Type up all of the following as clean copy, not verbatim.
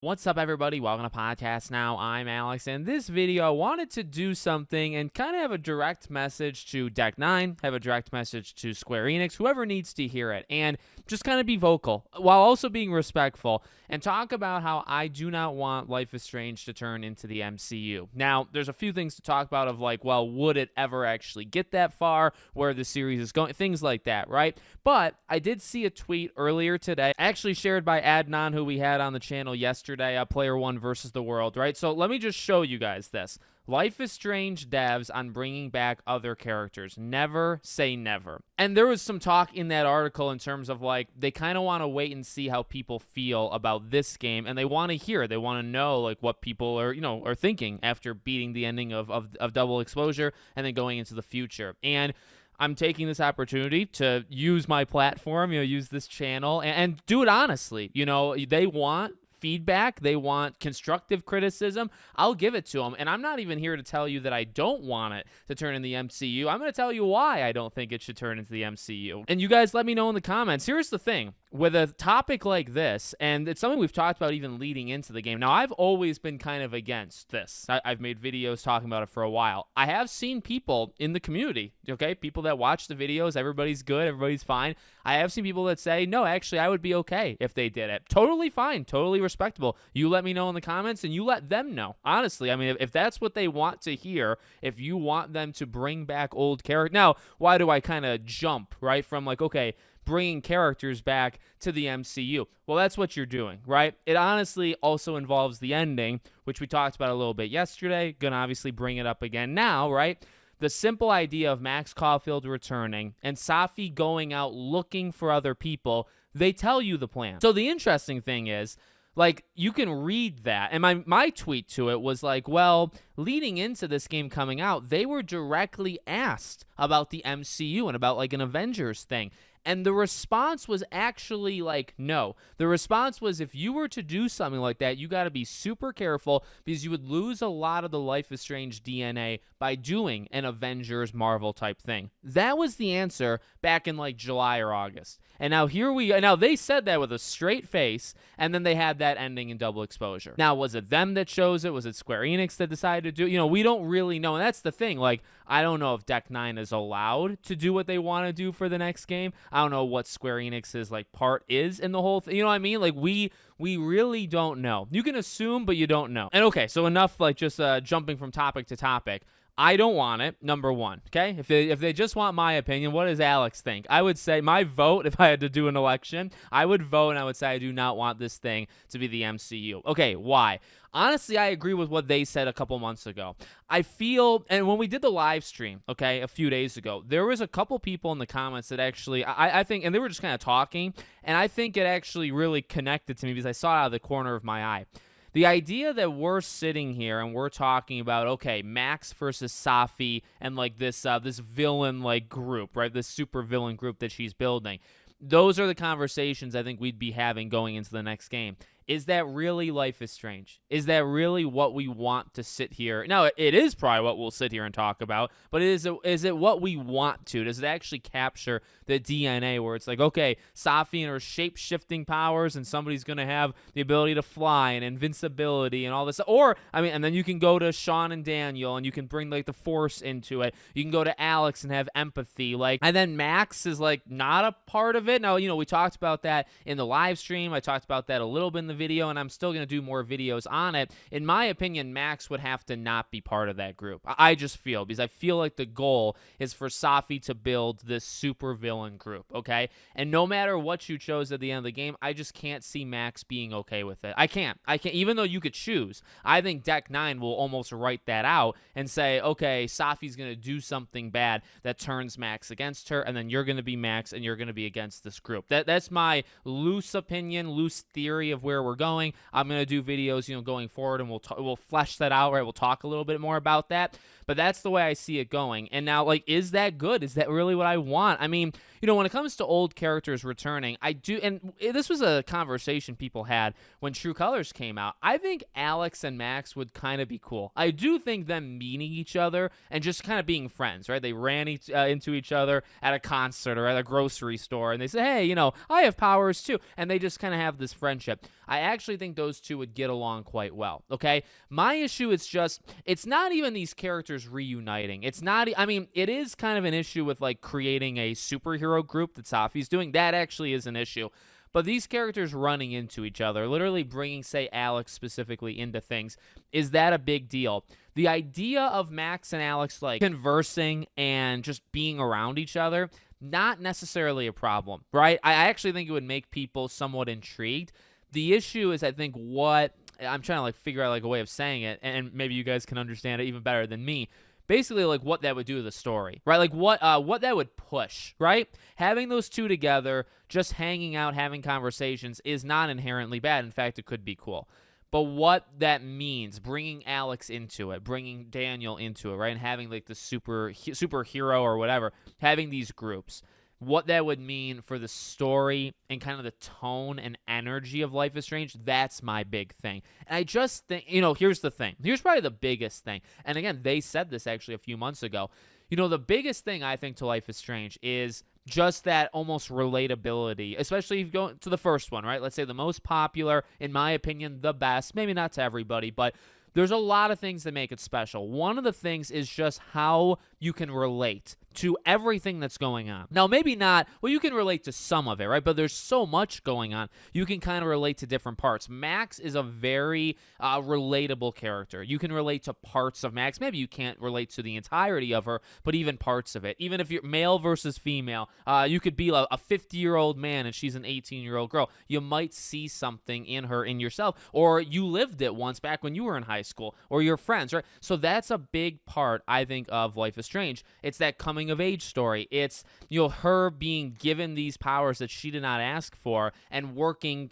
What's up, everybody? Welcome to Podcast Now. I'm Alex, and this video I wanted to do something and kind of have a direct message to Deck 9, have a direct message to Square Enix, whoever needs to hear it, and just kind of be vocal while also being respectful and talk about how I do not want Life is Strange to turn into the MCU. Now, there's a few things to talk about of like, well, would it ever actually get that far, where the series is going, things like that, right? But I did see a tweet earlier today, actually shared by Adnan, who we had on the channel yesterday, Player One versus the World, right? So let me just show you guys this. Life is Strange devs on bringing back other characters. Never say never. And there was some talk in that article in terms of like, they kind of want to wait and see how people feel about this game, and they want to hear, they want to know like what people are, are thinking after beating the ending of Double Exposure and then going into the future. And I'm taking this opportunity to use my platform, use this channel and do it honestly. They want feedback, they want constructive criticism. I'll give it to them, and I'm not even here to tell you that I don't want it to turn in the MCU. I'm going to tell you why I don't think it should turn into the MCU, and you guys let me know in the comments. Here's the thing with a topic like this, and it's something we've talked about even leading into the game. Now, I've always been kind of against this. I've made videos talking about it for a while. I have seen people in the community, people that watch the videos, everybody's good, everybody's fine. I have seen people that say, no, actually, I would be okay if they did it. Totally fine, totally respectable. You let me know in the comments, and you let them know. Honestly, I mean, if that's what they want to hear, if you want them to bring back old characters. Now, why do I kind of jump, right, from like, okay, bringing characters back to the MCU? Well, that's what you're doing, right? It honestly also involves the ending, which we talked about a little bit yesterday. Gonna obviously bring it up again now, right? The simple idea of Max Caulfield returning and Safi going out looking for other people, they tell you the plan. So the interesting thing is, like, you can read that. And my tweet to it was like, well, leading into this game coming out, they were directly asked about the MCU and about like an Avengers thing. And the response was actually like, no. The response was, if you were to do something like that, you got to be super careful because you would lose a lot of the Life is Strange DNA by doing an Avengers Marvel type thing. That was the answer back in like July or August. And now here we go. Now they said that with a straight face, and then they had that ending in Double Exposure. Now, was it them that chose it? Was it Square Enix that decided to do it? We don't really know. And that's the thing. Like, I don't know if Deck 9 is allowed to do what they want to do for the next game. I don't know what Square Enix's like part is in the whole thing. You know what I mean? Like, we really don't know. You can assume, but you don't know. And okay, so enough like just jumping from topic to topic. I don't want it, number one, okay? If they just want my opinion, what does Alex think? I would say my vote, if I had to do an election, I would vote and I would say I do not want this thing to be the MCU. Okay, why? Honestly, I agree with what they said a couple months ago. I feel, and when we did the live stream, okay, a few days ago, there was a couple people in the comments that actually, I think, and they were just kind of talking, and I think it actually really connected to me because I saw it out of the corner of my eye. The idea that we're sitting here and we're talking about, okay, Max versus Safi and like this villain like group, right? This super villain group that she's building. Those are the conversations I think we'd be having going into the next game. Is that really Life is Strange? Is that really what we want to sit here? Now, it is probably what we'll sit here and talk about, but is it what we want to? Does it actually capture the DNA where it's like, okay, Safi and her shape-shifting powers, and somebody's going to have the ability to fly and invincibility and all this? Or, I mean, and then you can go to Sean and Daniel, and you can bring, like, the Force into it. You can go to Alex and have empathy. Like, and then Max is, like, not a part of it. Now, we talked about that in the live stream. I talked about that a little bit in the video, and I'm still going to do more videos on it. In my opinion, Max would have to not be part of that group. I just feel, because I feel like the goal is for Safi to build this super villain group, okay? And no matter what you chose at the end of the game, I just can't see Max being okay with it. I can't, even though you could choose. I think Deck 9 will almost write that out and say, okay, Safi's going to do something bad that turns Max against her, and then you're going to be Max, and you're going to be against this group. That's my loose opinion, loose theory of where we're going. I'm going to do videos, going forward, and we'll flesh that out, right? We'll talk a little bit more about that, but that's the way I see it going. And now, like, is that good? Is that really what I want? I mean, when it comes to old characters returning, I do, and this was a conversation people had when True Colors came out. I think Alex and Max would kind of be cool. I do think them meeting each other and just kind of being friends, right? They ran into each other at a concert or at a grocery store, and they say, hey, I have powers too. And they just kind of have this friendship. I actually think those two would get along quite well, okay? My issue is just, it's not even these characters reuniting. It's not, I mean, it is kind of an issue with like creating a superhero group that Safi's doing. That actually is an issue. But these characters running into each other, literally bringing, say, Alex specifically into things, is that a big deal? The idea of Max and Alex like conversing and just being around each other, not necessarily a problem, right? I actually think it would make people somewhat intrigued. The issue is, I think, what I'm trying to like figure out like a way of saying it, and maybe you guys can understand it even better than me. Basically, like what that would do to the story, right? Like what that would push, right? Having those two together, just hanging out, having conversations is not inherently bad. In fact, it could be cool. But what that means, bringing Alex into it, bringing Daniel into it, right? And having like the superhero or whatever, having these groups, what that would mean for the story and kind of the tone and energy of Life is Strange, that's my big thing. And I just think, here's the thing. Here's probably the biggest thing. And again, they said this actually a few months ago. The biggest thing I think to Life is Strange is just that almost relatability, especially if you go to the first one, right? Let's say the most popular, in my opinion, the best, maybe not to everybody, but there's a lot of things that make it special. One of the things is just how you can relate to everything that's going on. Now, maybe not, well, you can relate to some of it, right? But there's so much going on. You can kind of relate to different parts. Max is a very relatable character. You can relate to parts of Max. Maybe you can't relate to the entirety of her, but even parts of it. Even if you're male versus female, you could be a 50-year-old man and she's an 18-year-old girl. You might see something in her, in yourself, or you lived it once back when you were in high school, or your friends, right? So that's a big part, I think, of Life is Strange. It's that coming of age story. It's her being given these powers that she did not ask for and working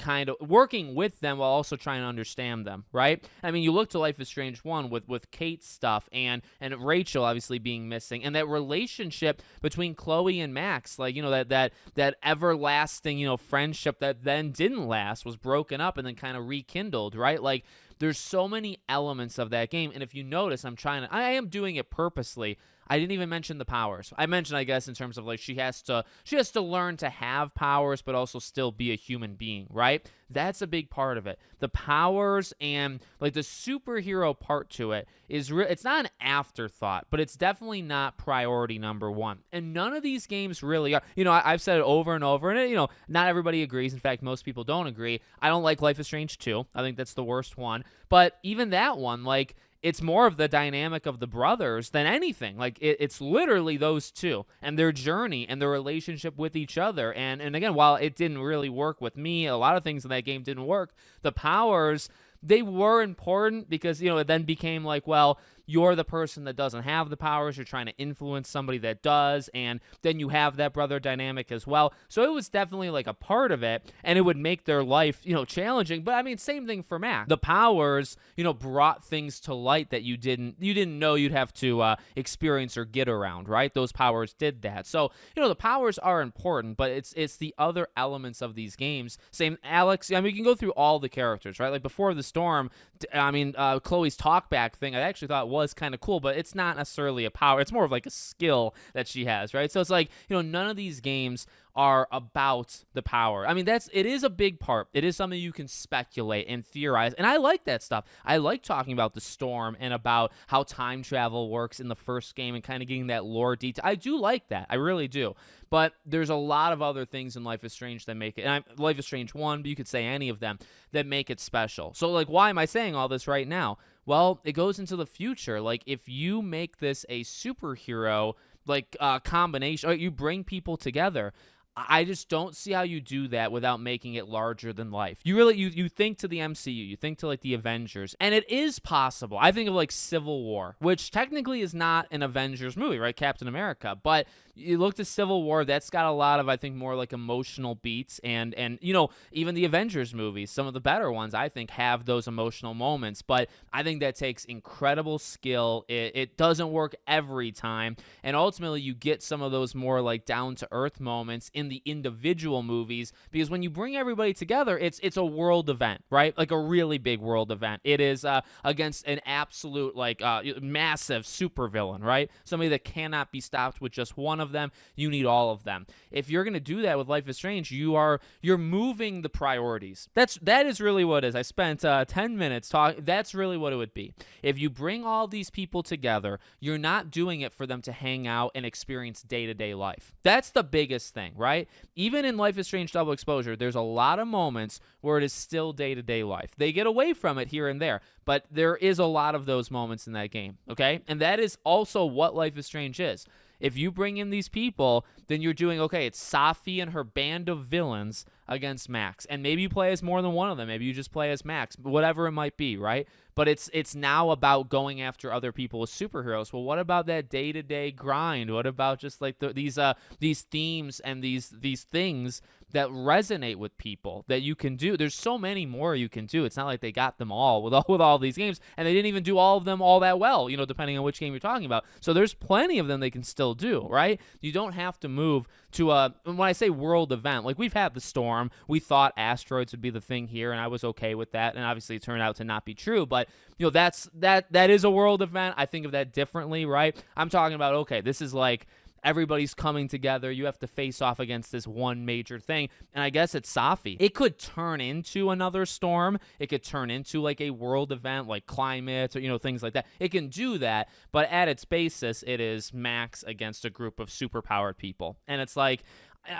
with them while also trying to understand them, right? I mean, you look to Life is Strange 1 with Kate's stuff and Rachel obviously being missing, and that relationship between Chloe and Max, like that everlasting friendship that then didn't last, was broken up and then kind of rekindled, right? Like, there's so many elements of that game, and if you notice, I am doing it purposely. I didn't even mention the powers. I mentioned, I guess, in terms of like she has to learn to have powers, but also still be a human being, right? That's a big part of it. The powers and like the superhero part to it is it's not an afterthought, but it's definitely not priority number one. And none of these games really are. I've said it over and over, and not everybody agrees. In fact, most people don't agree. I don't like Life is Strange 2. I think that's the worst one. But even that one, like, it's more of the dynamic of the brothers than anything. Like, it's literally those two and their journey and their relationship with each other. And again, while it didn't really work with me, a lot of things in that game didn't work. The powers, they were important because, it then became like, well, you're the person that doesn't have the powers. You're trying to influence somebody that does. And then you have that brother dynamic as well. So it was definitely like a part of it. And it would make their life, challenging. But I mean, same thing for Mac. The powers, brought things to light that you didn't know you'd have to experience or get around, right? Those powers did that. So, the powers are important, but it's the other elements of these games. Same Alex. I mean, you can go through all the characters, right? Like Before the Storm, Chloe's talkback thing, I actually thought was kind of cool, but it's not necessarily a power. It's more of like a skill that she has, right? So it's like, none of these games are about the power. I mean, it is a big part. It is something you can speculate and theorize, and I like that stuff. I like talking about the storm and about how time travel works in the first game and kind of getting that lore detail. I do like that. I really do. But there's a lot of other things in Life is Strange that make it, and Life is Strange 1, but you could say any of them, that make it special. So, like, why am I saying all this right now? Well, it goes into the future. Like, if you make this a superhero, like, combination, or you bring people together, I just don't see how you do that without making it larger than life. You really you think to the MCU, you think to like the Avengers, and it is possible. I think of like Civil War, which technically is not an Avengers movie, right? Captain America, but you look to Civil War, that's got a lot of, I think, more like emotional beats, and even the Avengers movies, some of the better ones, I think, have those emotional moments, but I think that takes incredible skill. It doesn't work every time, and ultimately you get some of those more like down-to-earth moments in the individual movies, because when you bring everybody together, it's a world event, right? Like a really big world event. It is against an absolute like massive supervillain, right? Somebody that cannot be stopped with just one of them. You need all of them. If you're going to do that with Life is Strange, you're moving the priorities. That is really what it is. I spent 10 minutes talking. That's really what it would be. If you bring all these people together, you're not doing it for them to hang out and experience day-to-day life. That's the biggest thing, right? Even in Life is Strange Double Exposure, there's a lot of moments where it is still day-to-day life. They get away from it here and there, but there is a lot of those moments in that game, okay? And that is also what Life is Strange is. If you bring in these people, then you're doing, okay, it's Safi and her band of villains against Max. And maybe you play as more than one of them. Maybe you just play as Max, whatever it might be, right? But it's now about going after other people as superheroes. Well, what about that day-to-day grind? What about just like these themes and these things that resonate with people that you can do? There's so many more you can do. It's not like they got them all with all these games, and they didn't even do all of them all that well, depending on which game you're talking about. So there's plenty of them they can still do, right? You don't have to move to when I say world event, like we've had the storm. We thought asteroids would be the thing here, and I was okay with that, and obviously it turned out to not be true, but that is a world event. I think of that differently, right? I'm talking about, okay, this is like everybody's coming together. You have to face off against this one major thing. And I guess it's Safi. It could turn into another storm. It could turn into like a world event like climate or, things like that. It can do that. But at its basis, it is Max against a group of superpowered people. And it's like,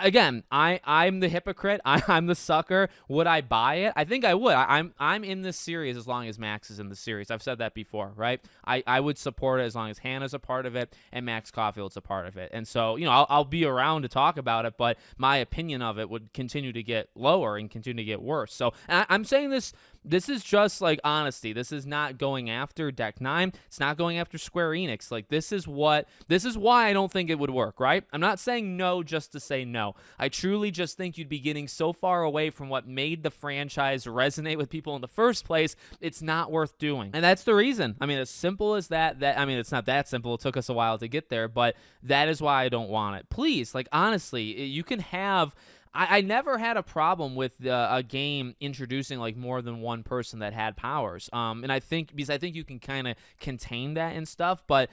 again, I'm the hypocrite. I'm the sucker. Would I buy it? I think I would. I'm in this series as long as Max is in the series. I've said that before, right? I would support it as long as Hannah's a part of it and Max Caulfield's a part of it. And so, I'll be around to talk about it, but my opinion of it would continue to get lower and continue to get worse. So I'm saying this is just like honesty. This is not going after Deck 9. It's not going after Square Enix. Like this is why I don't think it would work, right? I'm not saying no just to say no. I truly just think you'd be getting so far away from what made the franchise resonate with people in the first place. It's not worth doing. And that's the reason. I mean, as simple as that, it's not that simple. It took us a while to get there, but that is why I don't want it. Please, like honestly, you can have I never had a problem with a game introducing like more than one person that had powers. And I think you can kind of contain that and stuff. But,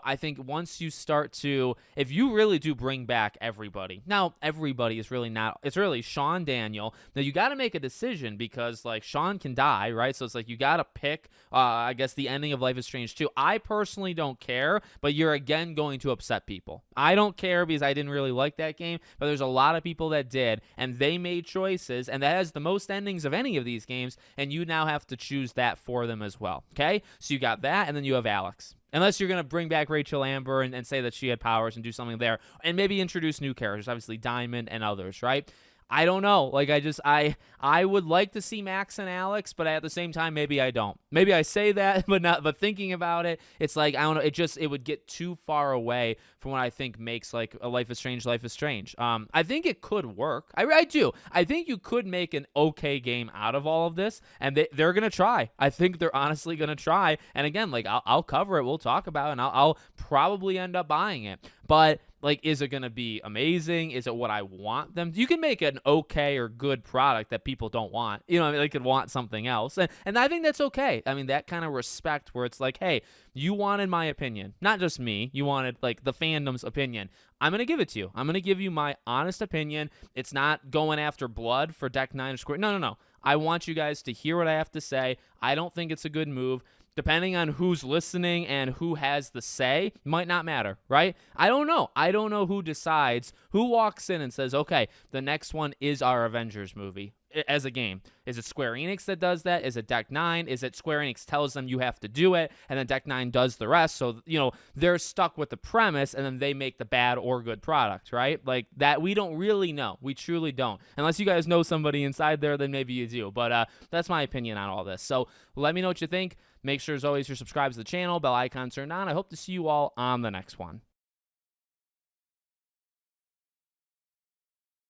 I think once you start to, if you really do bring back everybody, now everybody is really not, it's really Sean Daniel. Now you got to make a decision because like Sean can die, right? So it's like you got to pick, I guess, the ending of Life is Strange 2. I personally don't care, but you're again going to upset people. I don't care because I didn't really like that game, but there's a lot of people that did. And they made choices, and that has the most endings of any of these games, and you now have to choose that for them as well, okay? So you got that, and then you have Alex. Unless you're going to bring back Rachel Amber and say that she had powers and do something there, and maybe introduce new characters, obviously Diamond and others, right? I don't know. Like, I would like to see Max and Alex, but at the same time, maybe I don't. Maybe I say that, but thinking about it, it's like, I don't know, it would get too far away from what I think makes, like, a Life is Strange. I think it could work. I do. I think you could make an okay game out of all of this, and they're going to try. I think they're honestly going to try, and again, like, I'll cover it, we'll talk about it, and I'll probably end up buying it, but like, is it going to be amazing? Is it what I want them? You can make an okay or good product that people don't want. They could want something else. And I think that's okay. I mean, that kind of respect where it's like, hey, you wanted my opinion. Not just me. You wanted, like, the fandom's opinion. I'm going to give it to you. I'm going to give you my honest opinion. It's not going after blood for Deck 9 or Square. No. I want you guys to hear what I have to say. I don't think it's a good move. Depending on who's listening and who has the say, might not matter, right? I don't know. I don't know who decides, who walks in and says, okay, the next one is our Avengers movie. as a game? Is it Square Enix that does that? Is it Deck 9? Is it Square Enix tells them you have to do it, and then Deck 9 does the rest? So, they're stuck with the premise, and then they make the bad or good product, right? Like that, we don't really know. We truly don't. Unless you guys know somebody inside there, then maybe you do. But that's my opinion on all this. So let me know what you think. Make sure, as always, you're subscribed to the channel, bell icon turned on. I hope to see you all on the next one.